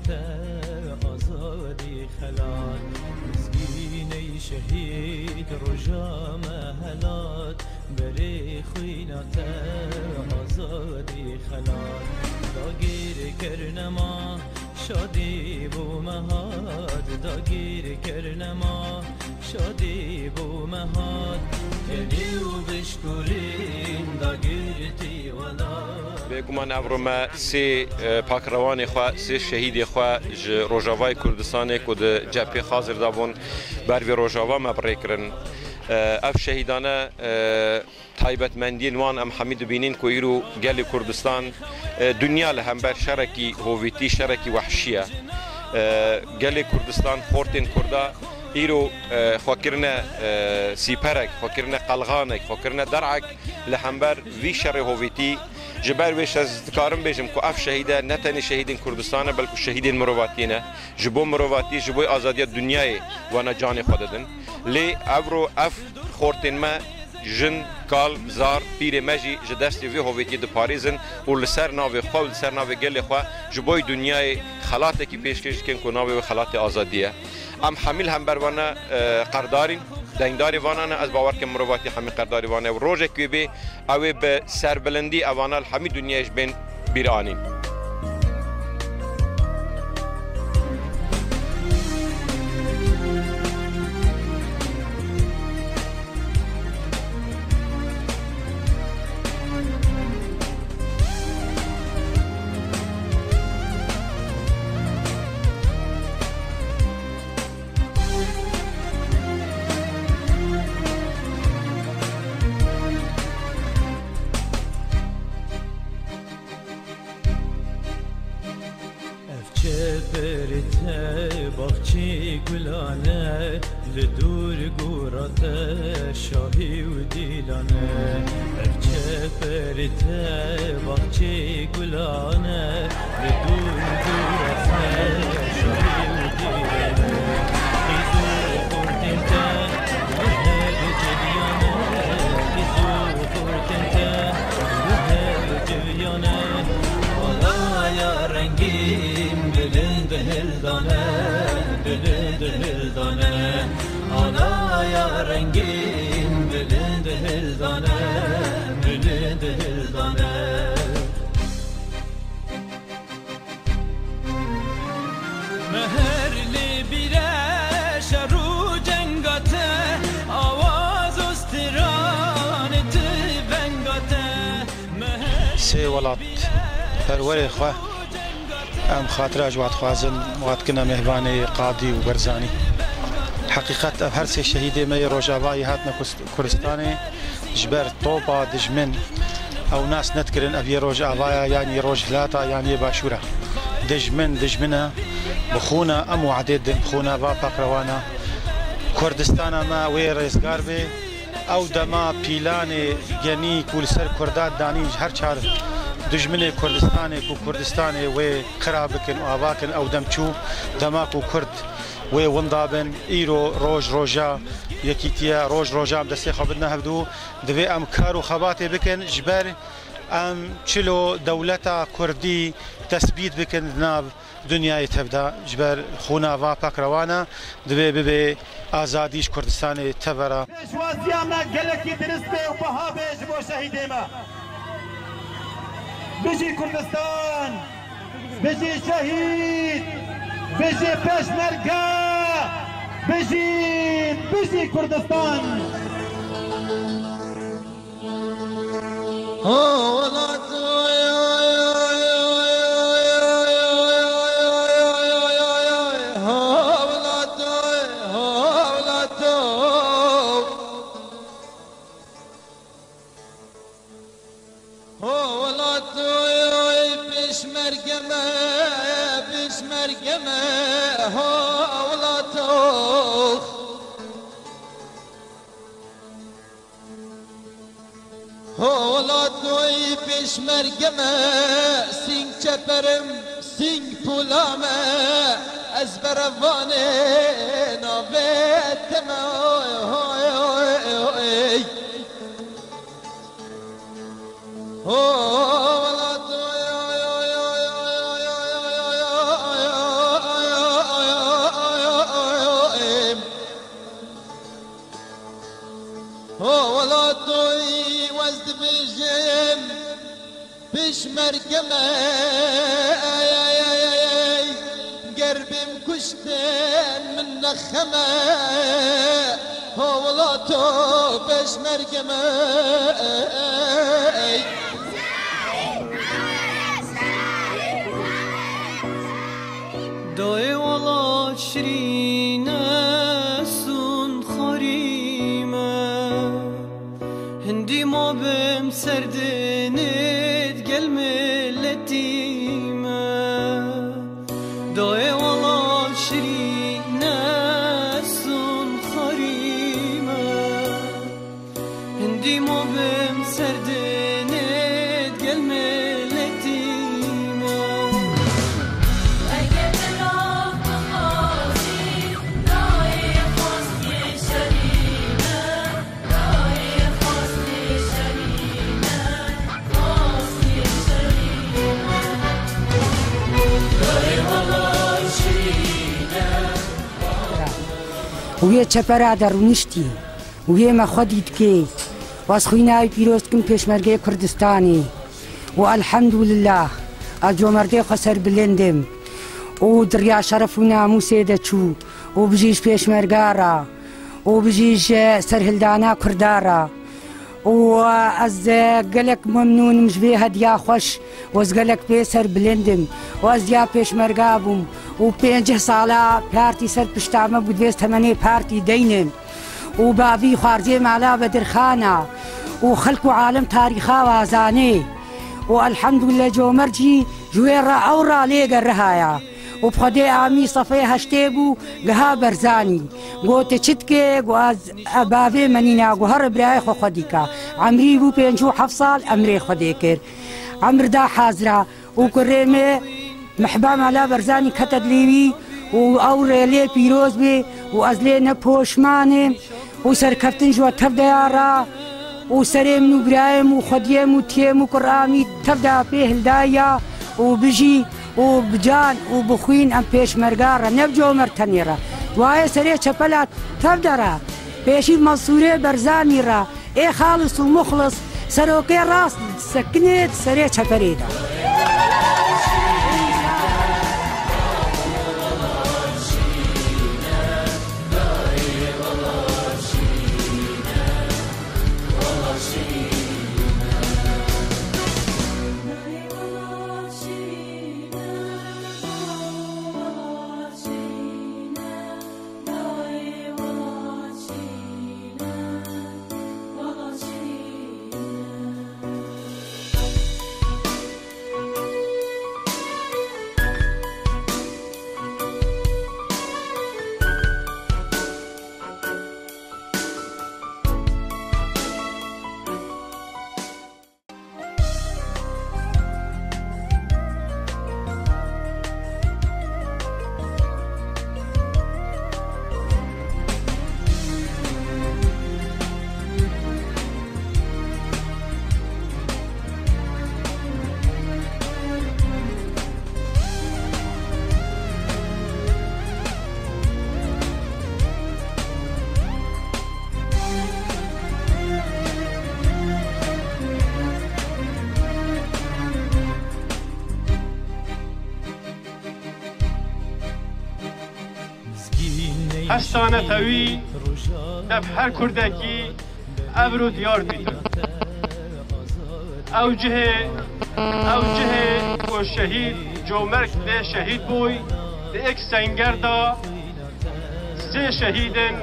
خویناته آزادی خلال مسکینه شهید رجا مهلات بری خویناته آزادی خلال داگیر کرنما شادی بو مهاد داگیر کرنما شادی بو مهاد کنی و بشکرین داگیرتی ولا بگمان افروما سی پاکروان خوا سی شهید خوا روجاوای کردستان کد جبهه حاضر دابون بر وی روجاوا مبرکرن اف شهیدانه تایبت مندین وان ام حمید بینین کو ایرو گل کردستان دنیا له هم بر شرکی هویتی شرکی وحشیه گل کردستان خورتین کردا ایرو فکرنا سیپرک فکرنا قلغانک فکرنا درعک له هم بر وی شر هویتی جبر ویش از کارم بیشم کو اف شهیده نه تنی شهیدین کردستان بلکه شهیدین مرواتینه جبو مروواتی جبو آزادی دنیای و نه جان خوددن لی افرو اف خورتین ما جن کال زار پیر مجی جدستی وی هویتی د پاریزن و لسر ناو خو لسر ناو گل خو جبوی دنیای خلاته کی پیشکش کن کو ناو خلاته آزادیه ام حمیل هم بروانه قردارین دنگداری وانانه از باور که مرواتی همین قرداری وانه و روزه که به اوی به سربلندی اوانال همین دنیاش بین بیرانین برته باغچی گلانه لدور گوراته شاهی و دیلانه افچه برته باغچی گلانه لدور گوراته شاهی و دیلانه خیزو خوردنته روحه جویانه خیزو خوردنته روحه جویانه والا یا رنگیم دل هلدانه دل هلدانه آنا یا رنگین دل هلدانه دل هلدانه مهر لی بیره شرو جنگاته آواز استران تبنگاته سی ولات پروری خواه ام خاطر اجواد خوازن وقت كنا مهباني قاضي وبرزاني حقيقة هر سي شهيدي مي روجاواي هاتنا كردستاني جبر طوبة دجمن او ناس نتكرن ابي روجاوايا يعني روج هلاتا يعني باشورة دجمنة بخونا ام وعديد بخونا بابا كروانا كردستانا ما وي ريزگار بي او دما بيلاني جني كل سر كردات داني هر چار دجمن کردستان کو کردستان و خرابکن و آواکن او دمچو دماکو کرد و وندابن ایرو روجا یکیتیا روجا دسته خبرنا هبدو دوی ام کارو خباته بکن جبر ام چلو دولتا کردی تثبیت بکن ناب دنیای تبدا جبر خونا و پاکروانا دوی ببی آزادیش کردستان تبرا شوازیانا گلکی درسته و بها بیش بو شهیده ما بيجي كردستان بيجي شهيد بيجي پشمرگا بيجي كردستان مرگمه سینگ چپرم سینگ پولامه از بروانه نابتمه هو ولا توي وزد بجم بشمركم قربم كشتن من نخمة هو ولا تو بشمركم دای ولا شرینه سون خریمه هندی ما بم سردنید گل ملتیمه دای ولا شرینه سون خریمه هندی ما بم سردنید گل ملتیمه وی چپره در نشتی وی ما خودید که واس خوینای پیروز کن پیشمرگه کردستانی و الحمدلله از جمرده خسر بلندم و دریا شرف و ناموس دچو و بجیش پیشمرگارا و بجیش سرهلدانا کردارا و از قلق ممنون مجبه هدیا خوش و از قلق پیسر بلندم و از دیا پیشمرگابم و 5 ساله پارتی سر پشتامه بود 280 پارتی دینم و بابی خارجی مالا بدرخانه و خلق و عالم تاریخا وازانه و الحمدلله جومرجی جویرا اورا لیگر رهایا و بخده آمی صفحه هشته بو گها برزانی گوته چتکه گو از بابی منینا گو هر برای خو خودی که عمری بو 57 سال امری خودی کر عمر دا حاضره و کریمه محبا مالا برزانی کتد لیوی و اور لی پیروز بی و از لی نپوشمانه و سرکفتن جو تبدا را و سریم نو برایم و خودیم و تیم و قرامی تبدا پیهل دایا و بجی و بجان و بخوین ام پیش مرگاره نبجو مرتنی را وای سری چپلات تبدا را پیشی منصوره برزانی را ای خالص و مخلص سروکی راست سکنید سری چپریده هشتانه تاوی دب هر کردکی ابرو دیار بید او جه و شهید جومرک ده شهید بوی ده ایک سنگر دا 3 شهیدن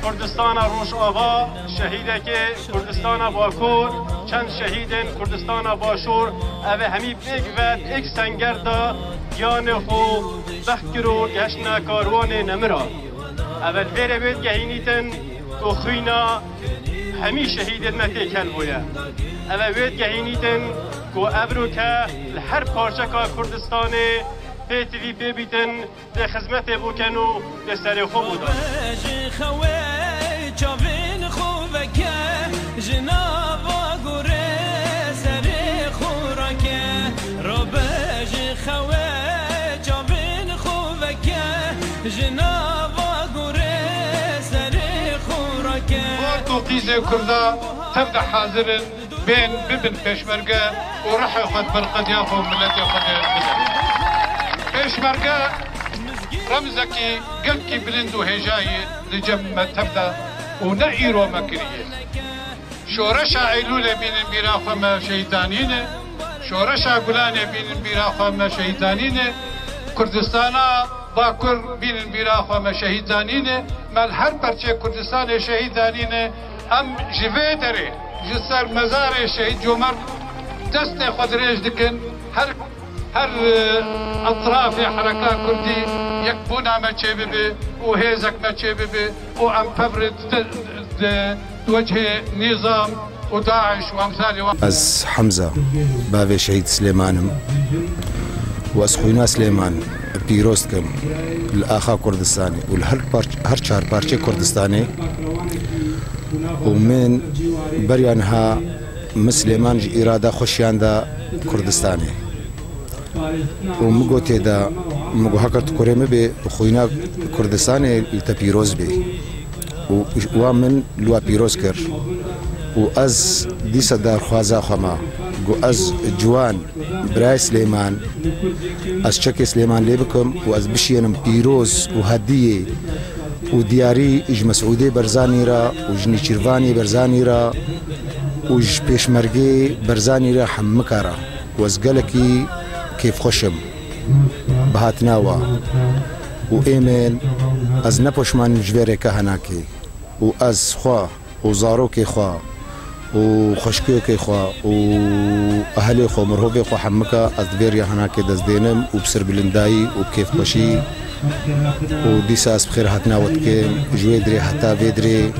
کردستان روش آوا شهیده که کردستان باکور چند شهیدن کردستان باشور اوه همی بیگ ود ایک سنگر دا یان خو بخکرو گشنا کاروان نمرا اول ویره بید گهینیتن تو خوینا همی شهیدت متی کل بویا اول وید گهینیتن کو ابرو که لحر پارچه که کردستان پیتوی ببیتن ده خدمت بکنو ده سر خوب بودن تيزي كردا تبدا حاضر بين ببن بيشمرقه وراح ياخذ بالقد ياخذ ملت ياخذ بيشمرقه رمزكي قلكي بلند وهجاي لجمة تبدا ونقيرو مكريه شورشا ايلوله بين الميراخ ما شيطانين شورشا قلانه بين الميراخ ما شيطانين كردستانا باكر بين الميراخ ما شهيدانين مال هر برچه كردستان شهيدانين ام جوه دره جسر مزار شهيد جمر دست خدريج دكن هر اطراف حركات كردي يكبونا ما تشبه وهيزك ما تشبه وام فبرد وجه نظام وداعش وامثاله. از حمزه باوی شهيد سليمانم واس خوينا سليمان بيروستكم الاخا كردستاني والهر چهار پارچه كردستاني ومن بريانها مسلمان اراده خوشيان دا كردستاني ومگو تيدا مگو هكرت كوريمه بي خوينا كردستاني التبيروز بي ومن لوا بيروز كر واز ديسا دار خوازا خما جو از جوان براي سليمان از شكي سليمان ليبكم واز بشينم بيروز وهديه ودياري اج مسعودي برزاني را وجني شيرفاني برزاني را وج بيشمرقي برزاني را حمكارا وازقلكي كيف خشم بهاتناوا وايمن از نپوشمان جويري كهناكي واز خوا وزاروكي خوا وخشكوكي خوا واهلي خو مرهوبي خو حمكا ازدبير هناكي دزدينم وبسر بلنداي وبكيف خشي وديساس بخير هاتنا وتكي جويدري حتى فيدري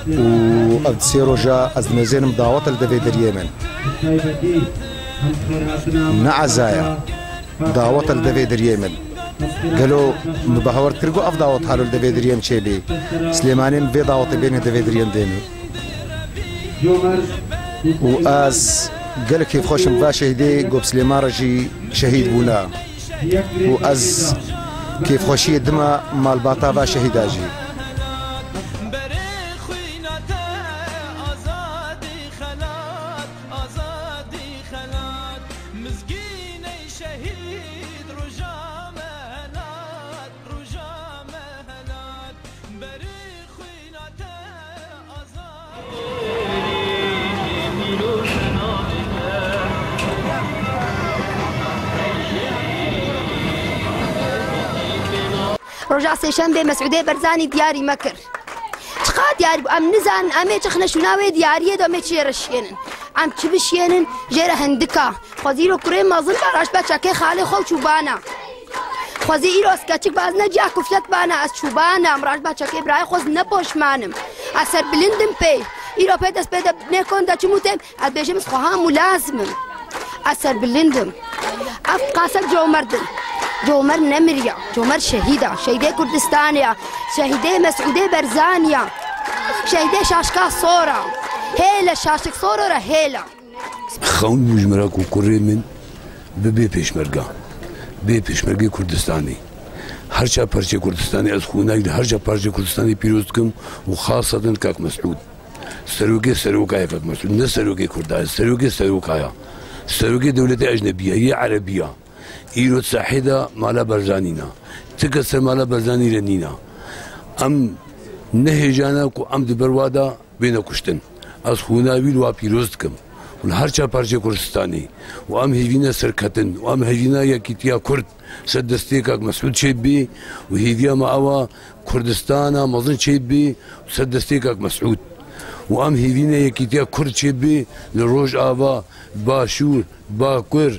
وابد سيروجا ازمزينم دعوت الدفيدر يمن نعزايا دعوت الدفيدر يمن قالوا مبهور ترقو افضاوت حالو الدفيدر يم شيبي سليمانين في دعوت بين الدفيدر يم دينو واز قال كيف خوش مبا شهيدي قوب سليمان رجي شهيد بونا واز كيف خوشي دما مال باطابا شهيداجي رجع سيشنبه مسعودي برزاني دياري مكر شقا دياري ام نزان امي تخنا شناوي دياريه دو ميتشي رشينن ام تشبشينن جيره هندكا خزيرو كريم مازن براش بچكه خالي خو چوبانا خزيرو اسكچك باز نجا كفلت بانا از چوبانا امراش بچكه براي خز نپوشمانم اثر بلندم پي ایرو پدس پد نکون دا چموتم ابيجم سخها ملازمم اثر بلندم اف قاسك جو مردن جومر نمريا جومر شهيدة شهيدة كردستانيا شهيدة مسعودة برزانيا شهيدة شاشكا صورة هيلا شاشك صورة هيلا خون مجمرك وكوري من ببي بيشمرقة بي بيشمرقة كردستاني هرشا برشة كردستاني از خوناك هرشا برشة كردستاني بيروزكم وخاصة كاك مسعود سروقي كاك مسعود نه سروقي كرداي سروقي دولة أجنبية هي عربية ایرو ساحدا مالا برزانینا تکسر مالا برزانی رنینا ام نهجانا کو ام دبروادا بین کشتن از خوناویل و پیروز کم و هر چا پارچه کردستانی و ام هیوینا سرکتن و ام هیوینا یکیتیا کرد سد دستی که مسعود شیب بی و هیویا ما اوا کردستانا مزن شیب بی سد دستی که مسعود و ام هیوینا یکیتیا کرد شیب بی لروج آوا باشور باکر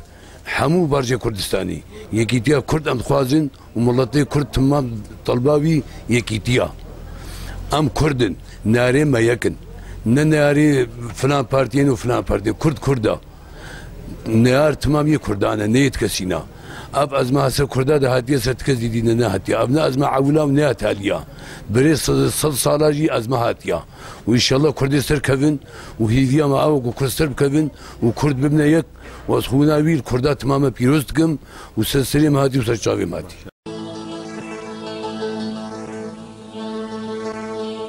حمو برجه كردستاني يكيتيا كرد ام خوازن وملتي كرد تمام طلباوي يكيتيا ام كردن ناري ما يكن ناري فلان بارتين وفلان بارتين كردا نار تمام يكردانا نيت كسينا اب ازما هسه كردا ده هاتيه ستكز دينا نه هاتيه ابنا ازما عولا ونها تاليا بريس صد صالاجي ازما هاتيه وان شاء الله كردي سر كفن وهيديا ما او كرد سر كفن وكرد ببنا يك واسخونا ويل كردا تماما بيروزتكم وسلسليم هاتي وسرچاوي ماتي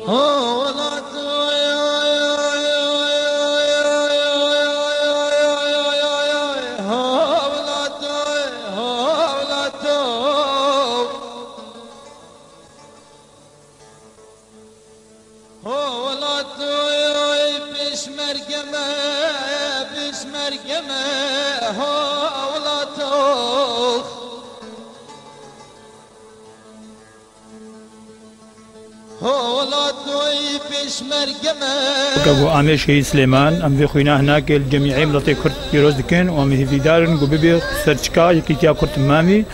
والله هو ولا توي بشمرقمة بشمرقمة هو ولا توخ هو ولا توي بشمرقمة كابو عامل شهيد سليمان ام في خوينا هناك الجميع ملتي كرت بيروز دكن وام في دارن وبيبي سرتشكا يكيتيا كرت مامي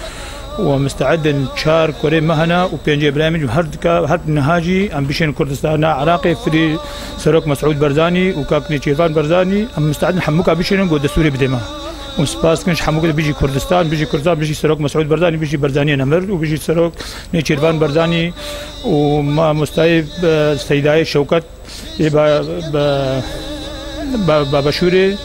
ومستعد نشار كوري مهنا وبينجي برامج وهرد نهاجي ام بيشين كردستان عراقي فري سروك مسعود برزاني وكاكني تشيرفان برزاني ام مستعد نحموك بيشين قود السوري بدمه وسباس كنش حموك بيجي كردستان بيجي كردستان بيجي سروك مسعود برزاني بيجي برزاني نمر وبيجي سروك نيتشيرفان برزاني وما مستعد سيداي شوكت بابشوري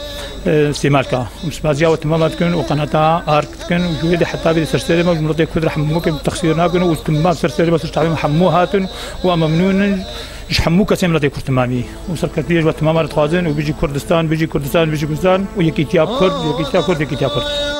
استعمالك مسبازيا وتمامات كن وقناتها ارك كن وجويد حتى في سرسيمه ومرضي كل رحموك بتخسيرنا كن وتمام سرسيمه تشتغل حموهات وممنون يحموك سملتي كرتمامي وسركت بيج وتمام تخازن وبيجي كردستان بيجي كردستان بيجي كردستان ويكيتياب كرد يكيتياب كرد يكيتياب كرد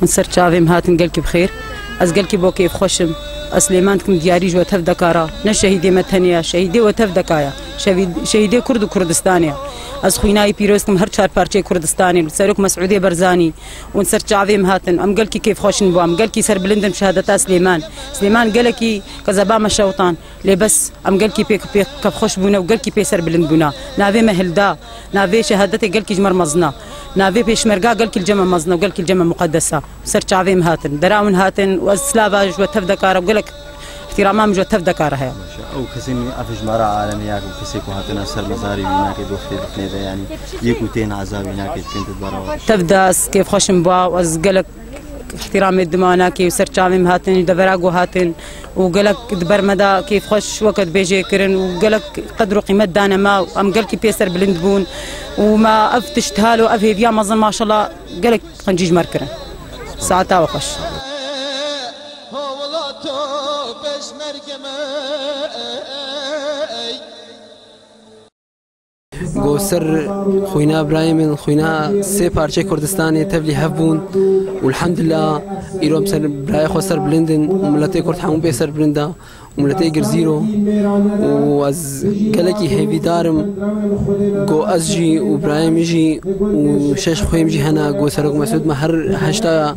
نسر شافم هاتن قلكي بخير از قلكي بو كيف خوشم اسليمانكم دياري جو تف دكارا نشهيدي متنيا شهيدي وتف دكايا شهيدي كرد وكردستانيا از خويناي بيروزكم هر چار پارچه كردستاني سرك مسعودي برزاني ونسر شافم هاتن ام قلكي كيف خوشن بو ام قلكي سر بلندن شهادتا سليمان قالكي كذبا مشوطان لي بس ام قلكي بيك كيف خوش بونا وقلكي بي سر بلند بونا نافي مهلدا نافي شهادتي قلكي جمر مزنا نافي بيشمرقا قلكي الجمع مزنا وقلكي الجمع مقدسه سر شافم هاتن دراون هاتن وسلافا جو تف دكارا وقلك احتراما جو تف دكارا هي او كسين افج مرا عالميه كسيكو هاتنا سر مزاري هناك دوختي دفنيده يعني يكوتين عذاب هناك كنت تبراو تبداس كيف خوشم بوا وزقلك احترام الدماناكي وسر شامم هاتن دبراغو هاتن وقالك دبر مدى كيف خوش وقت بيجي كرن وقالك قدروا قيمة دانا ما ام قالك بيسر بلندبون وما افتشتهالو افي بيا مظن ما شاء الله قالك قنجيج مركرن ساعتها وخش سر خوينا ابراهيم خوينا سي بارچه كردستاني تبلي هبون والحمد لله يروم سر براي خو سر بلندن وملتي كرد حمو بي سر بلندا وملتي جرزيرو واز قالكي هيفي دارم جو ازجي وابراهيم يجي وشش خويم جي هنا جو سرق مسعود مهر هشتا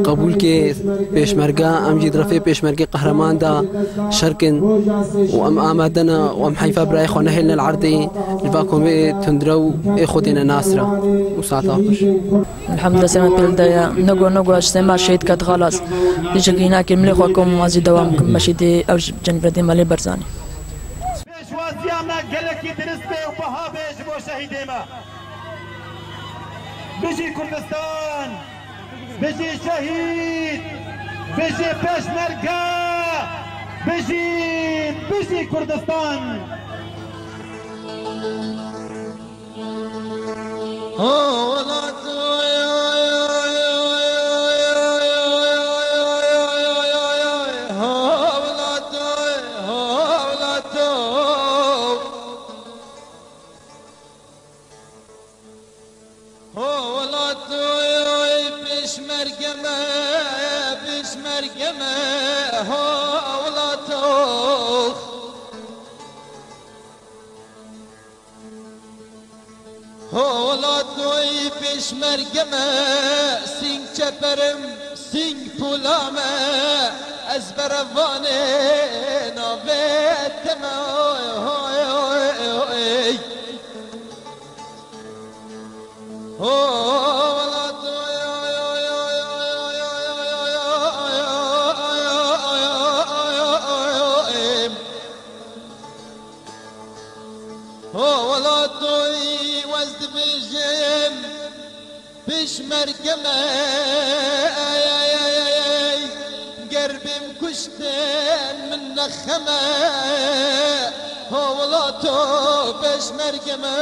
قبول كي بيشمرقا ام جي درفي بيشمرقي قهرمان دا شركن وام امادنا وام حيفا براي خو نهلنا العرضي الباكم تندرو اخوتنا ناصره وساعتها الحمد لله سلامت بالدايا نقو اجتماع شهيد كات خلاص يجينا كملي خوكم وازي دوامكم مشيدي او جنب دي مالي برزاني بيشوازيانا قالكي درستي وبها بيش بو شهيدي ما بيجي كردستان بيجي شهيد بيجي بيشمرقا بيجي كردستان مرقمة سين چپرم سين پولامه از برفانه نابتمه بشمرقمة قربي مكشتين من نخمة هو ولا تو بشمرقمة